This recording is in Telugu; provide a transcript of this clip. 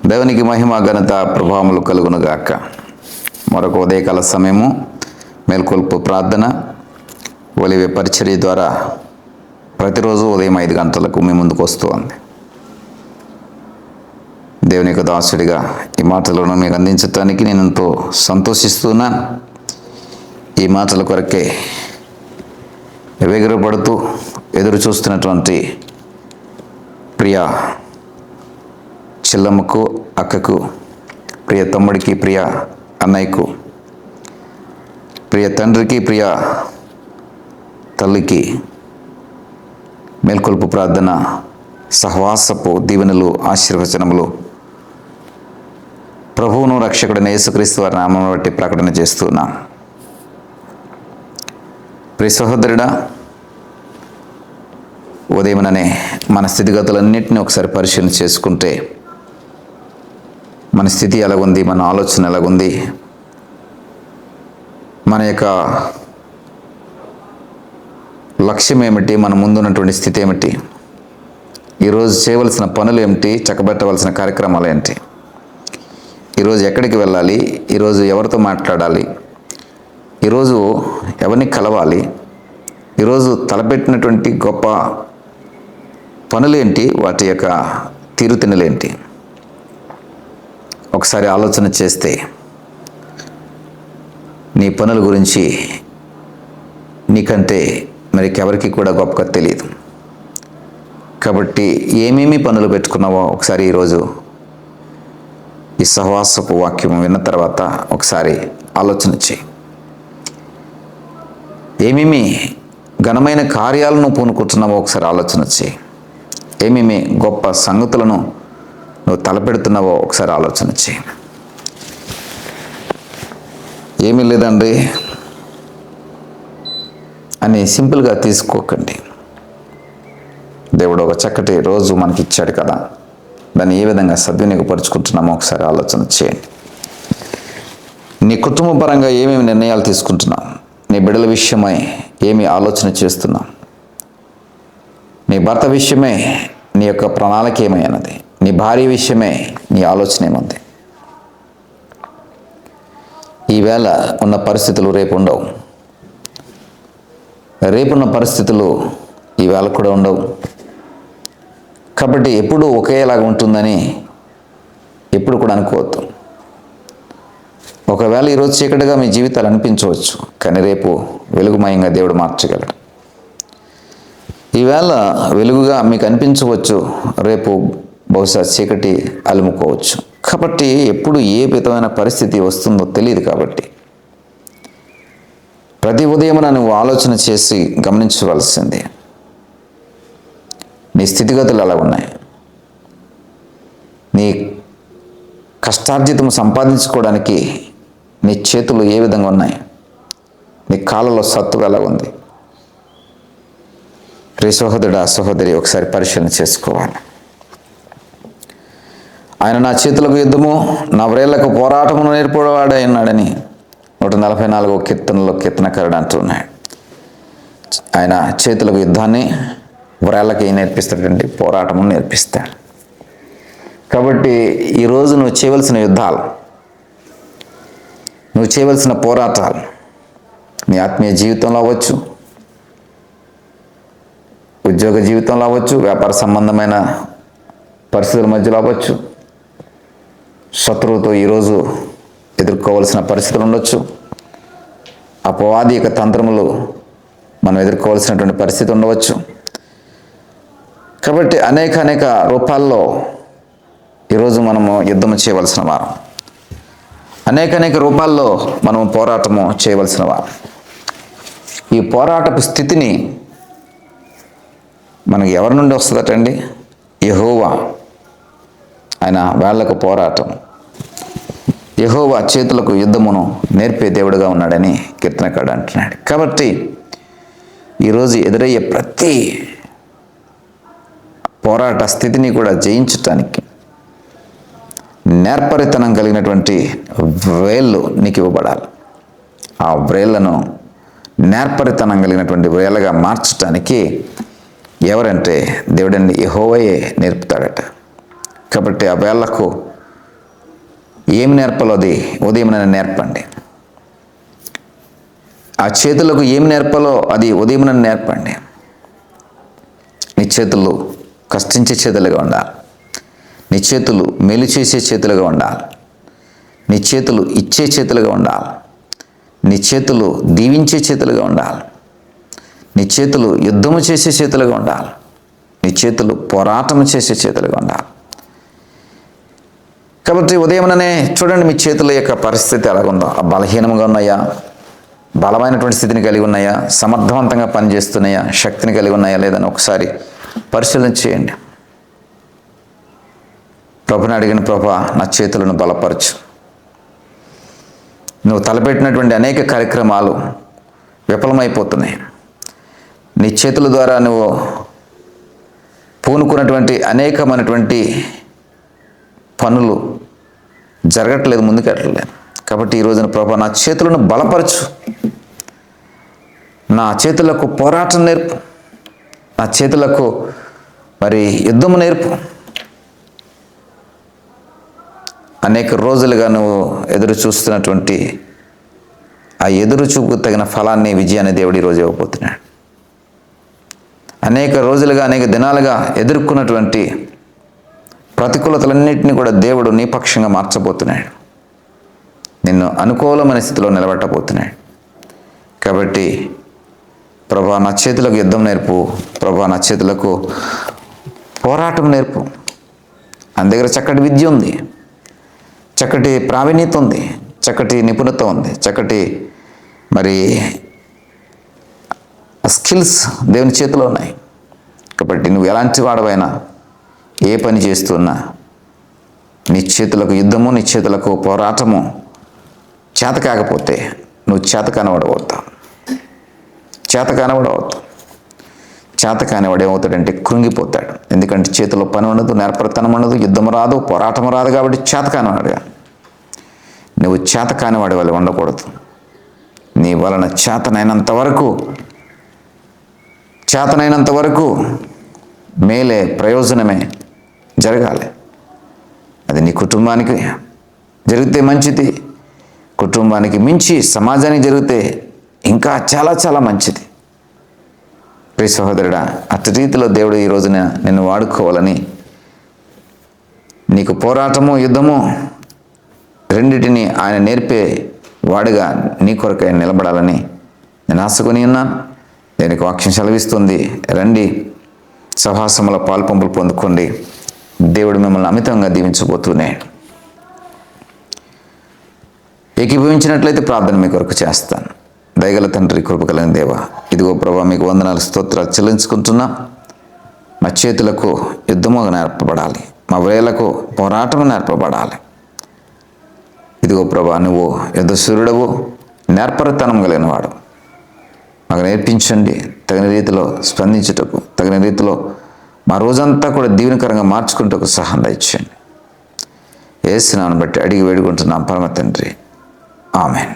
దేవునికి మహిమ ఘనత ప్రభావములు కలుగునుగాక. మరొక ఉదయకాల సమయము మేల్కొల్పు ప్రార్థన ఒలివే పరిచర్య ద్వారా ప్రతిరోజు ఉదయం 5 గంటలకు మీ ముందుకు వస్తూ ఉంది. దేవుని యొక్క దాసుడిగా ఈ మాటలను మీకు అందించడానికి నేను ఎంతో సంతోషిస్తున్నాను. ఈ మాటల కొరకే వేగిరపడుతూ ఎదురు చూస్తున్నటువంటి ప్రియ చెల్లమ్మకు, అక్కకు, ప్రియ తమ్ముడికి, ప్రియ అన్నయ్యకు, ప్రియ తండ్రికి, ప్రియ తల్లికి మేల్కొల్పు ప్రార్థన సహవాసపు దీవెనలు, ఆశీర్వచనములు ప్రభువును రక్షకుడైన యేసుక్రీస్తు వారి నామమును బట్టి ప్రకటన చేస్తున్నాం. ప్రియ సహోదరుడా, ఉదయముననే మన స్థితిగతులన్నింటినీ ఒకసారి పరిశీలన చేసుకుంటే మన స్థితి ఎలాగుంది, మన ఆలోచన ఎలాగుంది, మన యొక్క లక్ష్యం ఏమిటి, మన ముందున్నటువంటి స్థితి ఏమిటి, ఈరోజు చేయవలసిన పనులు ఏమిటి, చక్కబెట్టవలసిన కార్యక్రమాలు ఏంటి, ఈరోజు ఎక్కడికి వెళ్ళాలి, ఈరోజు ఎవరితో మాట్లాడాలి, ఈరోజు ఎవరిని కలవాలి, ఈరోజు తలపెట్టినటువంటి గొప్ప పనులేంటి, వాటి యొక్క తీరుతెన్నులేంటి ఒకసారి ఆలోచన చేస్తే నీ పనుల గురించి నీకంటే మరికెవరికి కూడా గొప్పగా తెలియదు. కాబట్టి ఏమేమి పనులు పెట్టుకున్నావో ఒకసారి ఈరోజు ఈ సహవాసపు వాక్యం విన్న తర్వాత ఒకసారి ఆలోచన చేయి. ఏమేమి ఘనమైన కార్యాలను పూనుకుంటున్నావో ఒకసారి ఆలోచన చేయి. ఏమేమి గొప్ప సంగతులను నువ్వు తలపెడుతున్నావో ఒకసారి ఆలోచన చేయి. ఏమీ లేదండి అని సింపుల్గా తీసుకోకండి. దేవుడు ఒక చక్కటి రోజు మనకి ఇచ్చాడు కదా, దాన్ని ఏ విధంగా సద్వినియోగపరుచుకుంటున్నామో ఒకసారి ఆలోచన చేయండి. నీ కుటుంబ పరంగా ఏమేమి నిర్ణయాలు తీసుకుంటున్నావు, నీ బిడ్డల విషయమై ఏమి ఆలోచన చేస్తున్నావు, నీ భర్త విషయమే నీ యొక్క ప్రణాళిక ఏమైనది, నీ భార్య విషయమే నీ ఆలోచన ఏముంది. ఈవేళ ఉన్న పరిస్థితులు రేపు ఉండవు, రేపున్న పరిస్థితులు ఈవేళ కూడా ఉండవు. కాబట్టి ఎప్పుడు ఒకేలాగా ఉంటుందని ఎప్పుడు కూడా అనుకోవద్దు. ఒకవేళ ఈరోజు చీకటిగా మీ జీవితాలు అనిపించవచ్చు, కానీ రేపు వెలుగుమయంగా దేవుడు మార్చగలడు. ఈవేళ వెలుగుగా మీకు అనిపించవచ్చు, రేపు బహుశా చీకటి అలుముకోవచ్చు. కాబట్టి ఎప్పుడు ఏ విధమైన పరిస్థితి వస్తుందో తెలియదు. కాబట్టి ప్రతి ఉదయమున నువ్వు ఆలోచన చేసి గమనించవలసింది, నీ స్థితిగతులు ఎలా ఉన్నాయి, నీ కష్టార్జితం సంపాదించుకోవడానికి నీ చేతులు ఏ విధంగా ఉన్నాయి, నీ కాళ్ళలో సత్తు ఎలా ఉంది. ప్రియ సహోదరుడా, సహోదరి, ఒకసారి పరిశీలన చేసుకోవాలి. ఆయన నా చేతులకు యుద్ధము, నా వ్రేళ్లకు పోరాటమును నేర్పేవాడే ఉన్నాడని 144వ కీర్తనలో కీర్తనకారుడు అంటున్నాడు. ఆయన చేతులకు యుద్ధాన్ని, వ్రేళ్ళకి నేర్పిస్తాడండి, పోరాటమును నేర్పిస్తాడు. కాబట్టి ఈరోజు నువ్వు చేయవలసిన యుద్ధాలు, నువ్వు చేయవలసిన పోరాటాలు నీ ఆత్మీయ జీవితంలో అవ్వచ్చు, ఉద్యోగ జీవితంలో అవ్వచ్చు, వ్యాపార సంబంధమైన పరిస్థితుల మధ్యలో అవ్వచ్చు, శత్రువుతో ఈరోజు ఎదుర్కోవాల్సిన పరిస్థితులు ఉండొచ్చు, అపవాది యొక్క తంత్రములు మనం ఎదుర్కోవాల్సినటువంటి పరిస్థితి ఉండవచ్చు. కాబట్టి అనేక రూపాల్లో ఈరోజు మనము యుద్ధము చేయవలసిన వారు, అనేక రూపాల్లో మనము పోరాటము చేయవలసిన వారు. ఈ పోరాటపు స్థితిని మనకి ఎవరి నుండి వస్తుందటండి? యెహోవా. ఆయన వేళ్లకు పోరాటం, యెహోవా చేతులకు యుద్ధమును నేర్పే దేవుడుగా ఉన్నాడని కీర్తనకారుడు అంటున్నాడు. కాబట్టి ఈరోజు ఎదురయ్యే ప్రతి పోరాట స్థితిని కూడా జయించటానికి నేర్పరితనం కలిగినటువంటి వ్రేళ్ళు నీకు ఇవ్వబడాలి. ఆ వ్రేళ్లను నేర్పరితనం కలిగినటువంటి వ్రేళ్ళగా మార్చటానికి ఎవరంటే దేవుడండి యెహోవాయే నేర్పుతాడట. కాబట్టి ఆ వేళ్లకు ఏమి నేర్పాలో అది ఉదయం నేర్పండి. ఆ చేతులకు ఏమి నేర్పాలో అది ఉదయం నేర్పండి. నీ చేతులు కష్టించే చేతులుగా ఉండాలి. నీ చేతులు మేలు చేసే చేతులుగా ఉండాలి. నీ చేతులు ఇచ్చే చేతులుగా ఉండాలి. నీ చేతులు దీవించే చేతులుగా ఉండాలి. నీ చేతులు యుద్ధము చేసే చేతులుగా ఉండాలి. నీ చేతులు పోరాటం చేసే చేతులుగా ఉండాలి. కాబట్టి ఉదయంలోనే చూడండి మీ చేతుల యొక్క పరిస్థితి ఎలాగుందో. బలహీనంగా ఉన్నాయా, బలమైనటువంటి స్థితిని కలిగి ఉన్నాయా, సమర్థవంతంగా పనిచేస్తున్నాయా, శక్తిని కలిగి ఉన్నాయా లేదని ఒకసారి పరిశీలన చేయండి. ప్రభుని అడిగిన, ప్రభా నా చేతులను బలపరచు. నువ్వు తలపెట్టినటువంటి అనేక కార్యక్రమాలు విఫలమైపోతున్నాయి. నీ చేతుల ద్వారా నువ్వు పూనుకున్నటువంటి అనేకమైనటువంటి పనులు జరగట్లేదు, ముందుకెట్టలేదు. కాబట్టి ఈ రోజున ప్రభా నా చేతులను బలపరచు. నా చేతులకు పోరాటం నేర్పు. నా చేతులకు యుద్ధము నేర్పు. అనేక రోజులుగా నువ్వు ఎదురు చూస్తున్నటువంటి ఆ ఎదురు చూపుకు తగిన ఫలాన్ని, విజయాన్ని దేవుడు ఈరోజు ఇవ్వబోతున్నాడు. అనేక రోజులుగా, అనేక దినాలుగా ఎదుర్కొన్నటువంటి ప్రతికూలతలన్నింటినీ కూడా దేవుడు నీ పక్షంగా మార్చబోతున్నాడు. నిన్ను అనుకూలమైన స్థితిలో నిలబెట్టబోతున్నాడు. కాబట్టి ప్రభా నా చేతులకు యుద్ధం నేర్పు. ప్రభా నా చేతులకు పోరాటం నేర్పు. ఆయన దగ్గర చక్కటి విద్య ఉంది, చక్కటి ప్రావీణ్యత ఉంది, చక్కటి నిపుణత ఉంది, చక్కటి స్కిల్స్ దేవుని చేతిలో ఉన్నాయి. కాబట్టి నువ్వు ఎలాంటి వాడవైనా, ఏ పని చేస్తున్నా నీ చేతులకు యుద్ధము, నీ చేతులకు పోరాటము చేత కాకపోతే నువ్వు చేత కానివాడవుతావు. చేత కానివాడవుతావు. చేత కానివాడు ఏమవుతాడంటే కృంగిపోతాడు. ఎందుకంటే చేతిలో పని ఉండదు, నేర్పరితనం ఉండదు, యుద్ధం రాదు, పోరాటం రాదు. కాబట్టి చేత కానివాడుగా నువ్వు చేత కానివాడి వల్ల ఉండకూడదు. నీ వలన చేతనైనంత వరకు మేలే, ప్రయోజనమే జరగాలి. అది నీ కుటుంబానికి జరిగితే మంచిది. కుటుంబానికి మించి సమాజానికి జరిగితే ఇంకా చాలా చాలా మంచిది. ప్రియ సహోదరుడా, అటు రీతిలో దేవుడు ఈ రోజున నిన్ను వాడుకోవాలని, నీకు పోరాటము, యుద్ధము రెండిటిని ఆయన నేర్పే వాడుగా నీ కొరకై నిలబడాలని నేను ఆశకొని ఉన్నాను. దీనికి వాక్యం సెలవిస్తుంది. రండి, సహవాసముల పాల్పంపులు పొందుకోండి. దేవుడు మిమ్మల్ని అమితంగా దీవించబోతూనే. ఏకీభవించినట్లయితే ప్రార్థన మీ కొరకు చేస్తాను. దయగల తండ్రి, కృపగలిగిన దేవా, ఇదిగో ప్రభా మీకు వందనాలు, స్తోత్రాలు చెల్లించుకుంటున్నా. మా చేతులకు యుద్ధము నేర్పబడాలి, మా వేలకు పోరాటము నేర్పబడాలి. ఇదిగో ప్రభా నువ్వు యుద్ధశూరుడవు, నేర్పరితనం కలిగిన వాడు. మాకు నేర్పించండి, తగిన రీతిలో స్పందించుటకు, తగిన రీతిలో మా రోజంతా కూడా దీవెనకరంగా మార్చుకుంటూ సహాయం దయచేయండి. యేసు నామమును బట్టి అడిగి వేడుకుంటున్నాం పరమ తండ్రి. ఆమెన్.